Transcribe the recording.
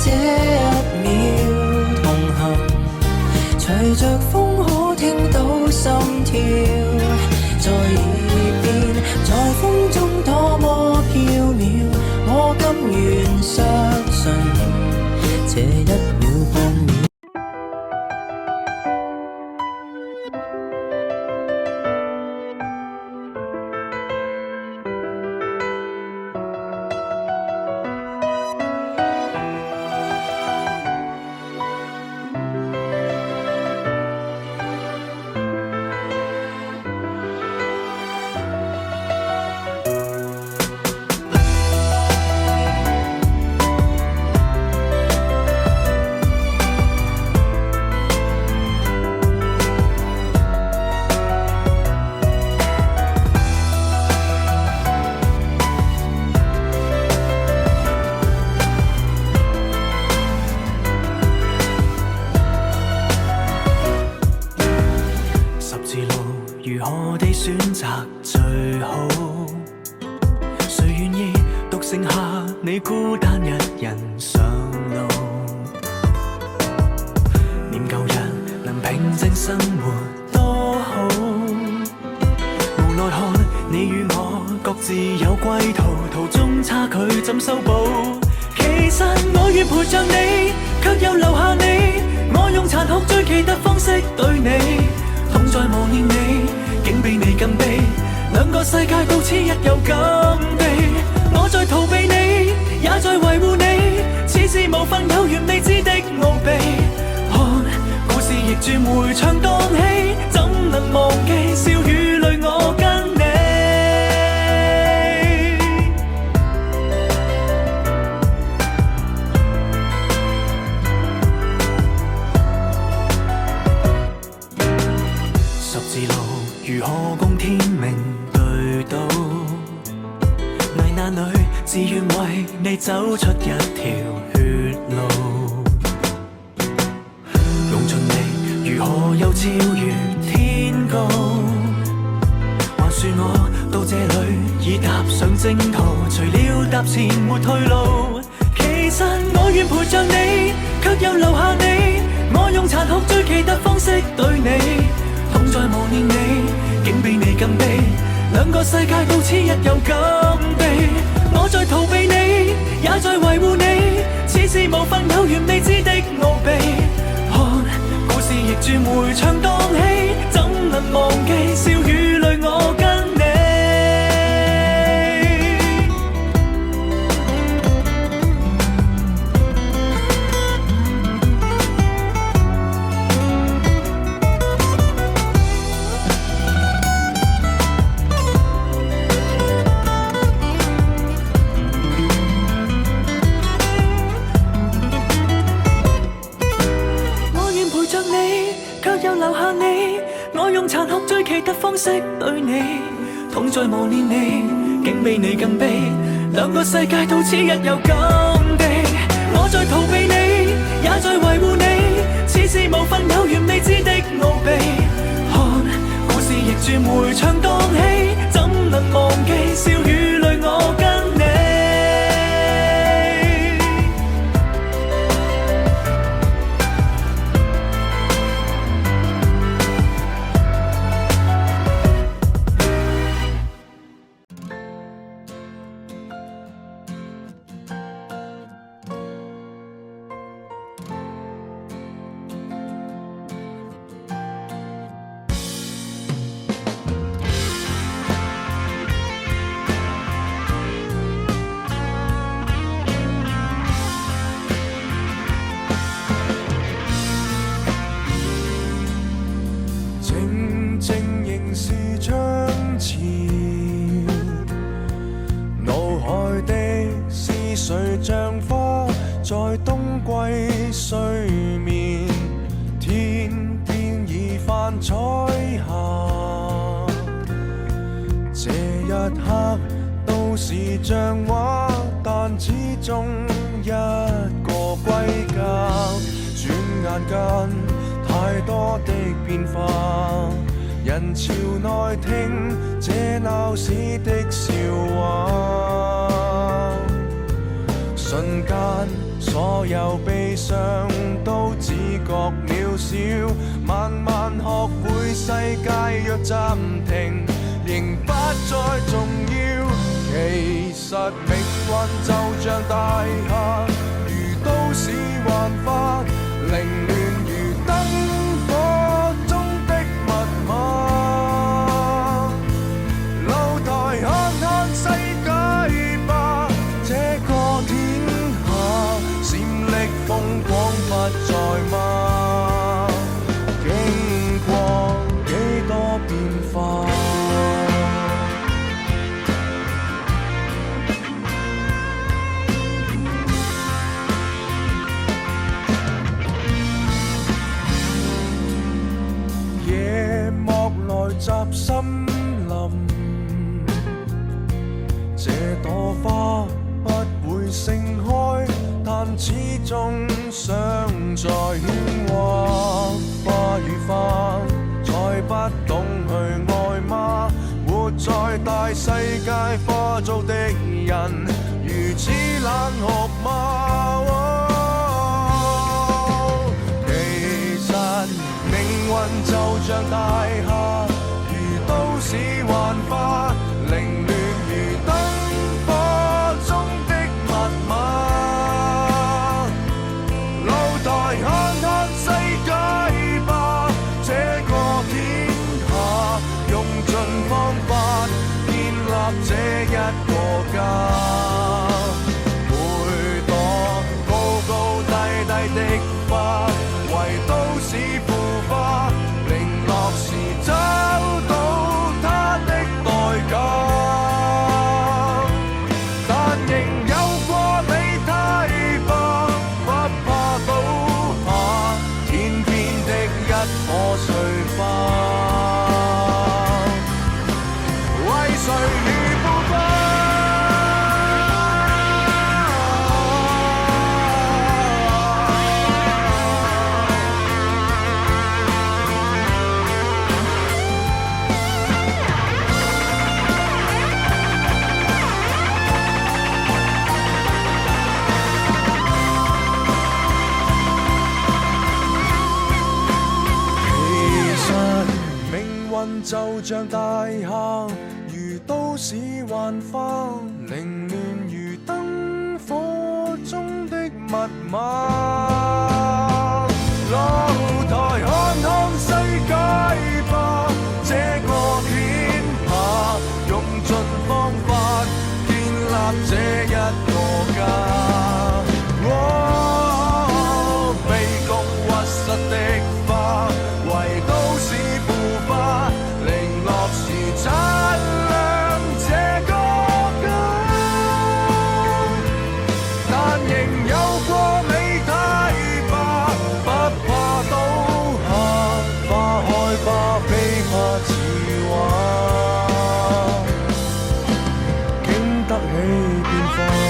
這一秒同行，隨着風可聽到心跳，在耳邊，在風中多麼飄渺，我甘願相信這一秒半秒。如何地選擇最好？誰願意獨剩下你孤單一人上路？念舊日能平靜生活多好，無奈何你與我各自有歸途，途中差距怎修補？其實我願陪着你，卻又留下你，我用殘酷最奇特方式對你，痛在磨練你，竟比你更悲，兩個世界到此一遊咁地，我在逃避你，也在維護你，似是無份有緣未知的奧秘，看故事逆轉迴腸蕩氣，怎能忘記笑與淚我跟你。十字路如何共天命對賭？危難裏自願為你走出一條血路，用盡力如何又超越天高？還說我到這裏已踏上征途，除了踏前沒退路。其實我願陪着你，卻又留下你，我用殘酷最奇特方式對你，痛在磨練你，竟比你更悲，兩個世界到此一遊咁地，我在逃避你，也在維護你，似是無份有緣未知的奧秘，看故事逆轉迴腸蕩氣，怎能忘記笑與淚我跟你。又留下你，我用殘酷最奇特方式對你，痛在磨練你，竟比你更悲，兩個世界到此一遊咁地，我在逃避你，也在維護你，似是無份有緣未知的奧秘，看故事逆轉迴腸蕩氣，怎能忘記笑與淚我跟你。像花在冬季睡眠，天邊已泛彩霞。這一刻都是像畫，但始終一個歸家。轉眼間太多的變化，人潮內聽這鬧市的笑話。瞬間，所所有悲傷都只覺渺小，慢慢學會世界若暫停，仍不再重要。其實命運就像大廈，如都市幻化，凌亂如燈火中的密碼。露台看看世界吧，這個天下閃爍風光不再嗎？經過幾多變化。雜森林，這朵花不會盛開，但始終想在喧嘩。花與花，再不懂去愛嗎？活在大世界化做的人，如此冷酷嗎？其實命運就像大廈，都市幻化，凌亂如燈火中的密碼。露台看看世界吧，這個天下用盡方法建立這一個家。每朵高高低低的花，為都市腐化，零落時找到但仍有過美態吧，不怕倒下，天邊的一棵碎花，為誰如腐化？就像大廈，如都市幻化，凌亂如燈火中的密碼。露台看看世界吧，這個天下用盡方法建立這一個家。卑躬屈膝的花，為都市腐化，零落時擦亮這個家，但仍有過美態吧，不怕倒下，花開花飛花似畫，經得起變化。